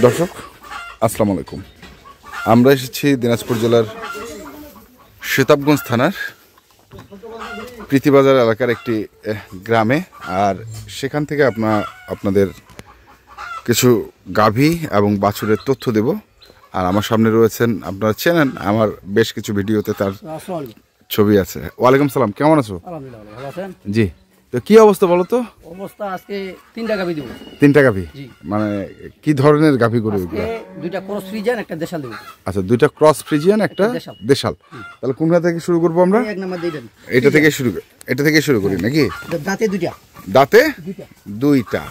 দর্শক আসসালামু আলাইকুম। আমরা এসেছি দিনাজপুর জেলার সেতাবগঞ্জ থানার প্রীতিবাজার এলাকার একটি গ্রামে, আর সেখান থেকে আপনাদের কিছু গাভী এবং বাছুরের তথ্য দেব। আর আমার সামনে রয়েছেন, আপনারা চেনেন, আমার বেশ কিছু ভিডিওতে তার ছবি আছে। ওয়ালাইকুম সালাম, কেমন আছো? আলহামদুলিল্লাহ, ভালো আছেন? জি। তো কি অবস্থা বলো তো? অবস্থা আজকে 3টা গাভী দেব। 3টা গাভী? মানে কি ধরনের গাভী গরু এগুলো? 2টা ক্রস ফ্রিজিয়ান, একটা দেশাল দেব। আচ্ছা, 2টা ক্রস ফ্রিজিয়ান, একটা দেশাল। তাহলে কোনটা থেকে শুরু করব আমরা? এক নাম্বার দিবেন। এটা থেকে শুরু করি নাকি? দাঁতে 2টা। দাঁতে 2টা।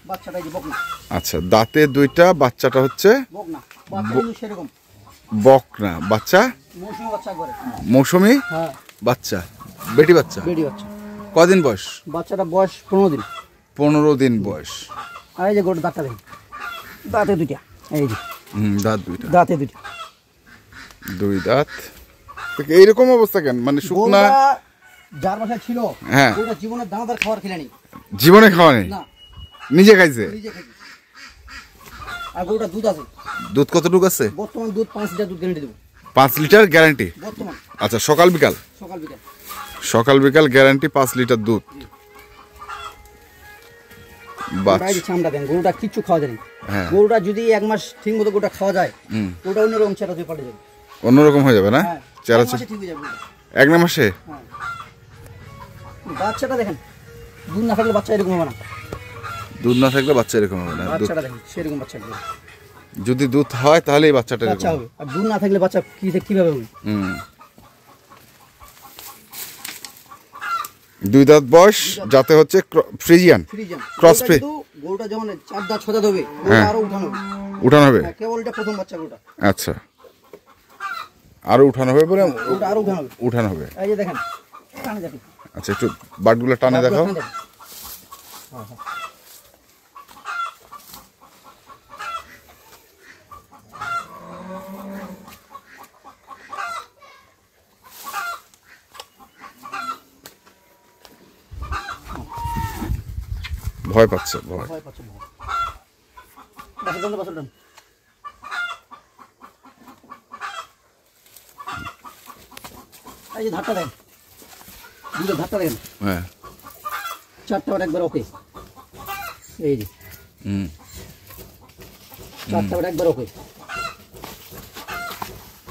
বাচ্চাটা এই যে বকনা। আচ্ছা, দাঁতে 2টা, বাচ্চাটা হচ্ছে বকনা। বাচ্চা কিন্তু সেরকম বকনা বাচ্চা, মৌসুমী বাচ্চা করে। মৌসুমী হ্যাঁ, বাচ্চা, বেটি বাচ্চা। বেটি বাচ্চা। কদিন বয়স? বাচ্চাটা বয়স 15 দিন। 15 দিন বয়স। আর এই যে গোটা দাঁতটা দেখেন, দাঁতে 2টা। এই যে দাঁত 2টা, দাঁতে 2টা, 2 দাঁত। এইরকম অবস্থা কেন? মানে শুকনা যার বাসায় ছিল, হ্যাঁ, ওটা জীবনে দানাদার খাবার খেলেনি। জীবনে খাওয়া নেই? না, নিজে খাইছে। নিজে খাইছে। আর গরুটা দুধ আছে। দুধ কতটুকু আছে? বর্তমান দুধ 5 লিটার দুধ গ্যারান্টি দেব। 5 লিটার গ্যারান্টি বর্তমান? আচ্ছা, সকাল বিকাল? সকাল বিকাল গ্যারান্টি 5 লিটার দুধ। চামড়া দেন, গরুটা কিচ্ছু খাওয়া যায় না। গরুটা যদি 1 মাস ঠিক মতো গোটা খাওয়া যায়, ওটা অন্যরকম চেহারা দিয়ে পাল্টে যাবে। অন্যরকম হয়ে যাবে না? চেহারা ঠিক হয়ে যাবে। 1 মাসে? বাচ্চাটা দেখেন, দুধ না থাকলে বাচ্চা এরকম হবে না। দুধ না থাকলে বাচ্চা এরকম হবে না? বাচ্চাটা দেখেন সেরকম বাচ্চা হবে। যদি দুধ হয় তাহলে এই বাচ্চাটা এরকম হবে। আর দুধ না থাকলে বাচ্চা কিভাবে হবে? 2 দাঁত বয়স, যাতে হচ্ছে ফ্রিজিয়ান ক্রস ফ্রি। গরুটা যখন 4 দাঁত 6 দাঁত হবে, গরুটা আরো উঠানো হবে। কেবল এটা প্রথম বাচ্চা গরুটা। আচ্ছা, আরো উঠানো হবে বলে? গরুটা আরো উঠানো হবে। এই যে দেখেন, টানে দেখেন। আচ্ছা, একটু বাটগুলো টানে দেখাও। ভয় পাচ্ছে, ভয় পাচ্ছে। এই যে ধাক্কা দেন, দুটো ধাক্কা দেন। হ্যাঁ, 4টা বার একবার ওকে। এই যে 4টা বার একবার ওকে।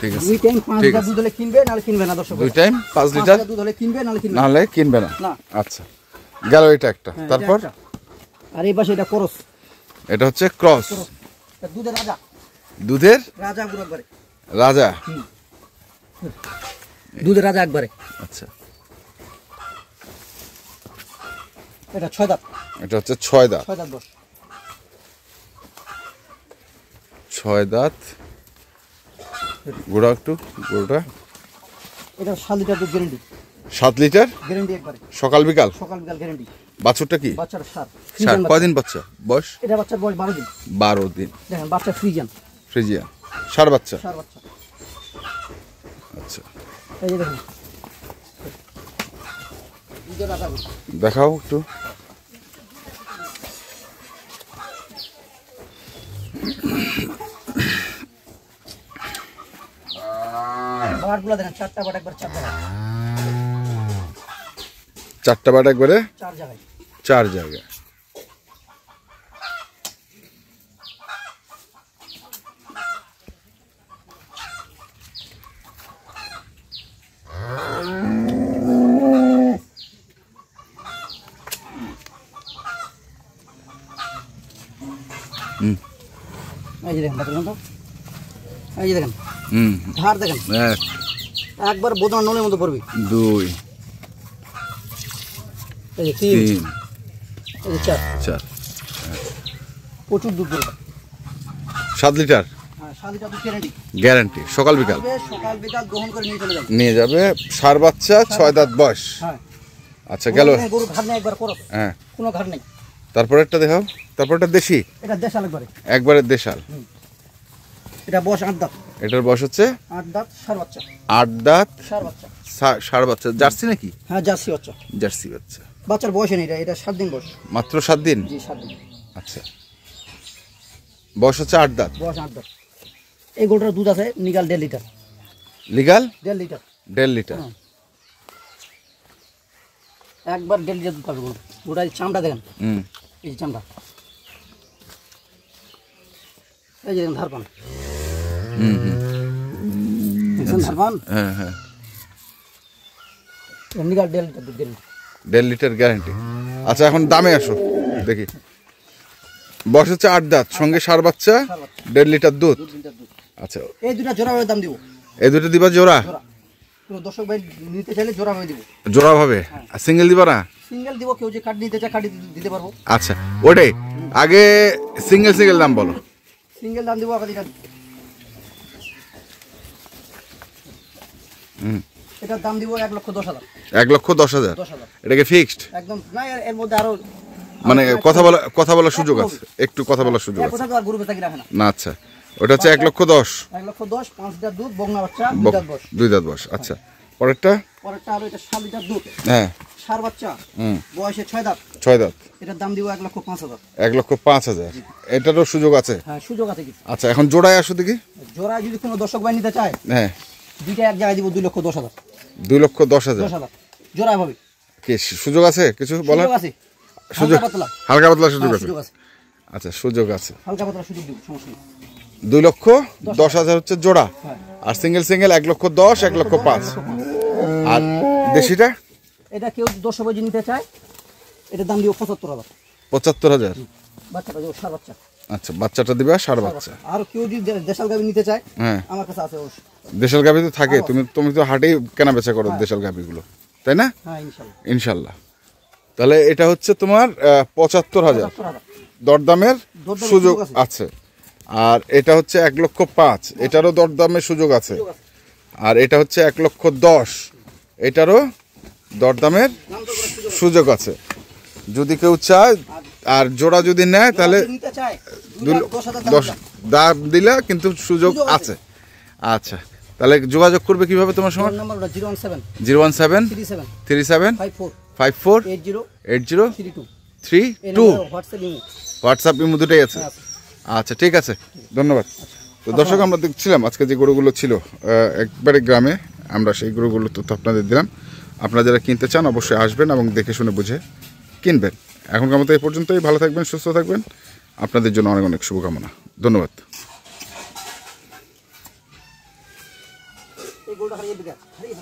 ঠিক আছে। 2 টাইম 5 লিটার দুধ হলে কিনবে, নালে কিনবে না। দর্শক, 2 টাইম 5 লিটার দুধ হলে কিনবে, নালে কিনবে না। আচ্ছা, গেল এটা একটা। তারপর আর এই পাশে এটা ক্রস। এটা হচ্ছে ক্রস। দুধের রাজা, দুধের রাজা পুরো একবারে রাজা। দুধের রাজা একবারে। আচ্ছা, এটা 6 দাঁত। এটা হচ্ছে 6 দাঁত। 6 দাঁত বয়স। 6 দাঁত। গোড়া একটু, গোড়াটা। এটা 7 লিটার দুধ গ্যারান্টি। 7 লিটার গ্যারান্টি একবারে। সকাল বিকাল গ্যারান্টি। বাছুরটা কি? বাচ্চাটা সার। কয়দিন বাচ্চা বয়স? এটা বাচ্চার বয়স 12 দিন। 12 দিন। দেখেন, বাচ্চা ফ্রিজিয়ান। সার বাচ্চা। আচ্ছা, এই যে দেখেন, দেখাও একটু। বাটগুলো দেখেন, 4টা বাট একবার 4 জায়গায়। 4টা বাট একবারে 4 জায়গায়। 4 জায়গায়। এই যে দেখেন, তো এই যে দেখেন, ধার দেখেন, একবার বোধন নলের মতো পড়বি। 2, এই যে 3, এই যে 4। প্রচুর দুধ গরুটা। 7 লিটার? হ্যাঁ, 7 লিটার দুধ গ্যারান্টি। সকাল বিকাল গ্রহণ করে নিয়ে যাবে। সার বাচ্চা, 6 দাঁত বয়স। হ্যাঁ। আচ্ছা, গেল। গরু ঘাট নেই একবার করো। হ্যাঁ, কোনো ঘাট নেই। তারপরেরটা দেখাও। তারপরটা দেশি? এটা দেশাল একবারে দেশাল। এটা বয়স 8 দাঁত। এটার বয়স হচ্ছে 8 দাঁত, সার বাচ্চা। 8 দাঁত সার বাচ্চা। সার বাচ্চা। জার্সি নাকি? হ্যাঁ, জার্সি বাচ্চা। জার্সি বাচ্চা। বাচ্চার বয়স নেই, এটা 7 দিন বয়স। মাত্র 7 দিন? জি, 7 দিন। আচ্ছা, বয়স হচ্ছে 8 দাঁত। বয়স 8 দাঁত। এই গরুটার দুধ আছে নিগাল 1.5 লিটার। Legal 1.5 litre. 1.5 লিটার। একবার 1.5 লিটার দুধ পাবে গরু। গরুটার চামড়া দেখেন, এই যে চামড়া, এই যে দেখেন ধার পান, ধার পান। হ্যাঁ হ্যাঁ, নিগাল 1.5 লিটার দুধ, 1.5 লিটার গ্যারান্টি। আচ্ছা এখন দামে আসো দেখি। বয়স হচ্ছে 8 দাঁত, সঙ্গে ষাঁড় বাচ্চা, 1.5 লিটার দুধ। আচ্ছা, এই দুটা জোড়া ভাবে দাম দিব। এই দুটো দিবা জোড়া? কেউ দর্শক ভাই নিতে চাইলে জোড়া ভাবে দিব। জোড়া ভাবে? আর সিঙ্গেল দিবা না? সিঙ্গেল দিব, কেউ যে কাট নিতে চায় কাটি দিতে পারবো। আচ্ছা, ওটাই আগে সিঙ্গেল দাম বলো। সিঙ্গেল দাম দিব আগে এটা। এটার দাম দিব 1,10,000। 1,10,000? এটা কি ফিক্সড? একদম না, এর মধ্যে আরো মানে কথা বলার সুযোগ আছে, একটু কথা বলার সুযোগ আছে। কথা তো আর গরু বেচা কি রাখে না। না আচ্ছা, ওটা হচ্ছে 1,10,000। 1,10,000, 5 লিটার দুধ, বকনা বাচ্চা, 2 দাঁত বয়স। 2 দাঁত বয়স। আচ্ছা, পরেরটা? পরেরটা আরো এটা 7 লিটার দুধ, হ্যাঁ, ষাঁড় বাচ্চা, বয়সে 6 দাঁত। 6 দাঁত। এটার দাম দিব 1,05,000। 1,05,000। এটারও সুযোগ আছে? হ্যাঁ, সুযোগ আছে কিছু। আচ্ছা, এখন জোড়ায় আসো দেখি। জোড়া যদি কোনো দর্শক ভাই নিতে চায়, হ্যাঁ, দুইটা এক জায়গায় দিব 2,10,000। 2,10,000 জোড়া ভাবে কি সুযোগ আছে কিছু বলার? সুযোগ আছে, সুযোগ হালকা পাতলা সুযোগ আছে। সুযোগ আছে, আচ্ছা, সুযোগ আছে, হালকা পাতলা সুযোগ দিব, সমস্যা নেই। 2,10,000 হচ্ছে জোড়া। আর সিঙ্গেল 1,10,000, 1,05,000। আর দেশিটা? এটা কেউ 10 ভাই নিতে চায়, এটার দাম দিব 75,000। 75,000? বাচ্চাটা যে ষাঁড় বাচ্চা। আচ্ছা, বাচ্চাটা দিবা ষাঁড় বাচ্চা। আর কেউ যদি দেশাল গাভী নিতে চায়, হ্যাঁ, আমার কাছে আছে অবশ্যই। দেশাল গাভী তো থাকে, তুমি তো হাটেই কেনা বেচা করো দেশাল গাভীগুলো, তাই না? হ্যাঁ, ইনশাআল্লাহ। ইনশাল্লাহ। তাহলে এটা হচ্ছে তোমার 75,000। 75,000 দরদামের সুযোগ আছে। আছে। আর এটা হচ্ছে 1,05,000, এটারও দরদামের সুযোগ আছে। আর এটা হচ্ছে 1,10,000, এটারও দরদামের সুযোগ আছে যদি কেউ চায়। আর জোড়া যদি নেয় তাহলে নিতে চায় 10 দাম দিলে কিন্তু সুযোগ আছে। আচ্ছা, তাহলে যোগাযোগ করবে কিভাবে তোমার সঙ্গে? নাম্বার 017 017 37 37 54 54 80 80 32। 32। হোয়াটসঅ্যাপ ইমো দুটোই আছে? আচ্ছা, ঠিক আছে, ধন্যবাদ। তো দর্শক, আমরা দেখছিলাম আজকে যে গরুগুলো ছিল একবারে গ্রামে, আমরা সেই গরুগুলোর তথ্য আপনাদের দিলাম। আপনারা যারা কিনতে চান অবশ্যই আসবেন এবং দেখে শুনে বুঝে কিনবেন। এখনকার মতো এই পর্যন্তই। ভালো থাকবেন, সুস্থ থাকবেন। আপনাদের জন্য অনেক অনেক শুভকামনা। ধন্যবাদ। এই গোলটা হারিয়ে দিকে হারিয়ে